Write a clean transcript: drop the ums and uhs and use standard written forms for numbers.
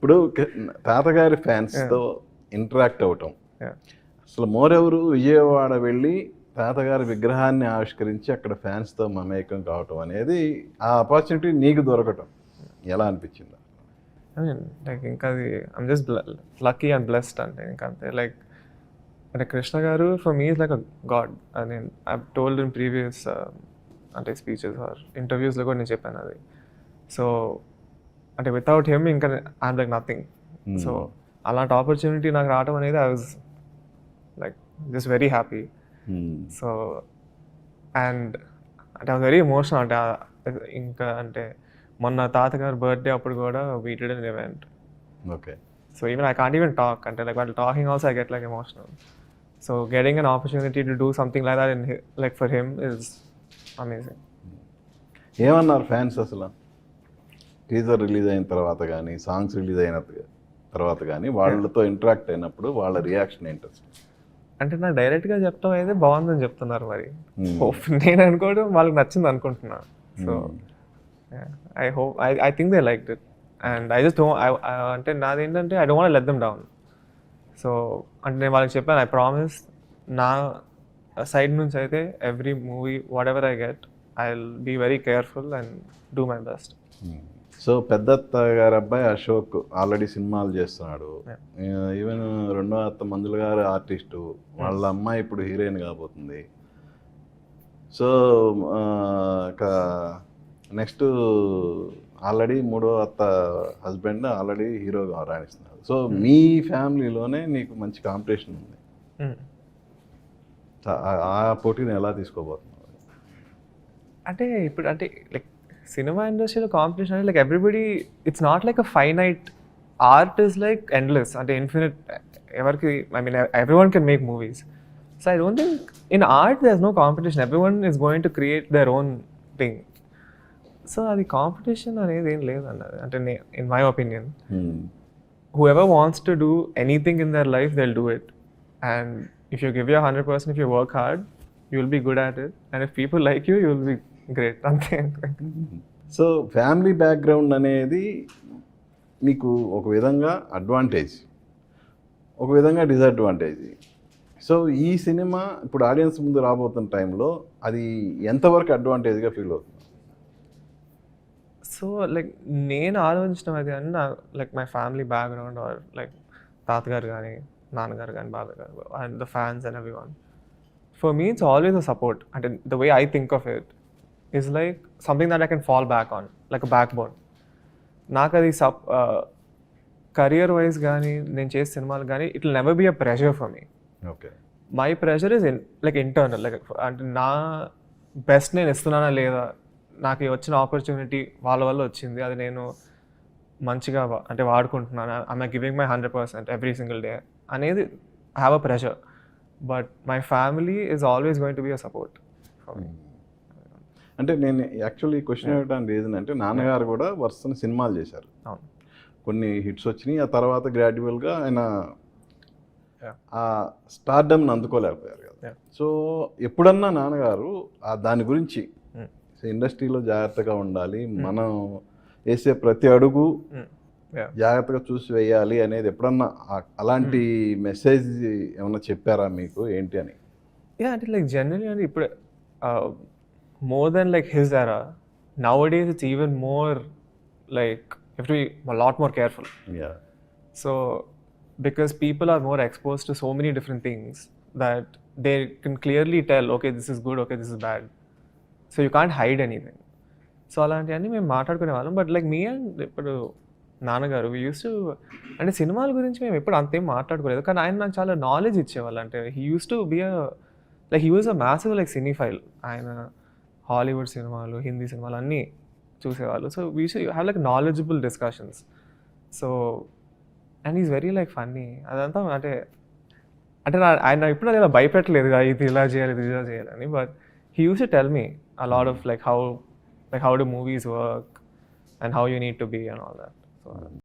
ఇప్పుడు తాతగారి ఫ్యాన్స్తో ఇంటరాక్ట్ అవటం, Yeah. అసలు మోరెవరు విజయవాడ వెళ్ళి తాతగారి విగ్రహాన్ని ఆవిష్కరించి అక్కడ ఫ్యాన్స్తో మమేకం కావటం అనేది ఆ ఆపర్చునిటీ నీకు దొరకటం ఎలా అనిపించింది? I mean, like ఇంకా అది I'm just lucky and blessed అంటే ఇంకా అంతే. లైక్ అంటే కృష్ణ గారు for me is like a God. అని ఐ టోల్డ్ ఇన్ ప్రీవియస్ అంటే స్పీచెస్ ఆర్ ఇంటర్వ్యూస్లో కూడా నేను చెప్పాను అది. సో అంటే వితౌట్ హిమ్ ఇంకా ఐఎమ్ లైక్ నథింగ్. సో అలాంటి ఆపర్చునిటీ నాకు రావడం అనేది I was like just very happy. So and అంటే ఐ వాజ్ వెరీ ఎమోషనల్. అంటే ఇంకా అంటే మొన్న తాతగారు బర్త్డే అప్పుడు కూడా we did an event. Okay. So even I can't even talk. అంటే like while talking also I get like emotional. So getting an opportunity to do something like that in like for him is amazing. ఏమన్నారు fans అసలు? Teaser release అయిన తర్వాత కానీ, songs release అయిన తర్వాత కానీ వాళ్ళతో ఇంటరాక్ట్ అయినప్పుడు వాళ్ళ రియాక్షన్ ఏంటి అసలు? అంటే నాకు డైరెక్ట్గా చెప్పడం అయితే బాగుందని చెప్తున్నారు. మరి నేను అనుకోవడం వాళ్ళకి నచ్చింది అనుకుంటున్నా. So I hope I think they like it and I just అంటే నాదేంటంటే I don't want let them down. So అంటే నేను వాళ్ళకి చెప్పాను, ఐ ప్రామిస్ నా సైడ్ నుంచి అయితే every movie whatever I get I will be very careful and do my best. So పెద్దత్త గారి అబ్బాయి అశోక్ ఆల్రెడీ సినిమాలు చేస్తున్నాడు. ఈవెన్ రెండో అత్త మంజుల గారు ఆర్టిస్టు, వాళ్ళ అమ్మాయి ఇప్పుడు హీరోయిన్ కాబోతుంది. సో నెక్స్ట్ ఆల్రెడీ మూడో అత్త హస్బెండ్ ఆల్రెడీ హీరోగా రాణిస్తున్నారు. సో మీ ఫ్యామిలీలోనే నీకు మంచి కాంపిటీషన్ ఉంది. ఆ పోటీని ఎలా తీసుకోబోతున్నారు? అంటే ఇప్పుడు అంటే లైక్ సినిమా ఇండస్ట్రీలో కాంపిటీషన్ అంటే like everybody it's not like a finite. Art is like endless, అంటే ఇన్ఫినిట్. ఎవరికి I mean everyone can make movies. So I don't think in art there is no competition. Everyone is going to create their own thing. So అది competition అనేది ఏం లేదన్నది అంటే in my opinion. whoever wants to do anything in their life, they'll do it. And if you give your 100%, if you work hard, you'll be good at it. And if people like you, you'll be great. So family background అనేది మీకు ఒక విధంగా advantage, ఒక విధంగా disadvantage. So ఈ cinema ఇప్పుడు audience ముందు రాబోతున్న టైంలో అది ఎంతవరకు అడ్వాంటేజ్గా ఫీల్ అవుతుంది? సో లైక్ నేను ఆలోచించడం అది అని నా like my family background or like తాతగారు కానీ నాన్నగారు కానీ బాబాయ్ గారు and the fans and everyone. For me it's always a support. అంటే the way I think of it is like something that I can fall back on, like a backbone. నాకు అది career wise కానీ నేను చేసే సినిమాలు కానీ it will never be a pressure for me. Okay. My pressure is like internal. Like అంటే నా best నేను ఇస్తున్నానా లేదా, నాకు వచ్చిన ఆపర్చునిటీ వాళ్ళ వల్ల వచ్చింది, అది నేను మంచిగా అంటే వాడుకుంటున్నాను, I'm giving my 100% every single day అనేది I have a pressure. But my family is always going to be a support for me. అంటే నేను యాక్చువల్లీ క్వశ్చన్ అడగడానికి రీజన్ అంటే నాన్నగారు కూడా వరుసని సినిమాలు చేశారు. అవును. కొన్ని హిట్స్ వచ్చినాయి, ఆ తర్వాత గ్రాడ్యువల్గా ఆయన ఆ స్టార్డమ్ని అందుకోలేకపోయారు కదా. సో ఎప్పుడన్నా నాన్నగారు దాని గురించి ఇండస్ట్రీలో జాగ్రత్తగా ఉండాలి, మనం వేసే ప్రతి అడుగు జాగ్రత్తగా చూసి వేయాలి అనేది ఎప్పుడన్నా అలాంటి మెసేజ్ ఏమన్నా చెప్పారా మీకు ఏంటి అని? అంటే లైక్ జనరలీ అంటే ఇప్పుడు మోర్ దెన్ లైక్ హిస్ ఎరా now days it's even more like you have to be a lot more careful. So because people are more exposed to so many different things that they can clearly tell, okay, this is good, okay, this is bad. So you can't hide anything. So అలాంటివన్నీ మేము మాట్లాడుకునే వాళ్ళం. But like me and ఇప్పుడు నాన్నగారు we use to అంటే సినిమాల గురించి మేము ఎప్పుడు అంతేం మాట్లాడుకోలేదు, కానీ ఆయన నాకు చాలా నాలెడ్జ్ ఇచ్చేవాళ్ళు. అంటే he used to be like he was a massive like cinephile. ఆయన హాలీవుడ్ సినిమాలు, హిందీ సినిమాలు అన్నీ చూసేవాళ్ళు. So we should have like knowledgeable discussions. So and is very like funny. అదంతా అంటే ఆయన ఇప్పుడు అలా భయపెట్టలేదు ఇది ఇలా చేయాలి, ఇది ఇలా చేయాలని. But he used to tell me a lot of like how do movies work and how you need to be and all that. So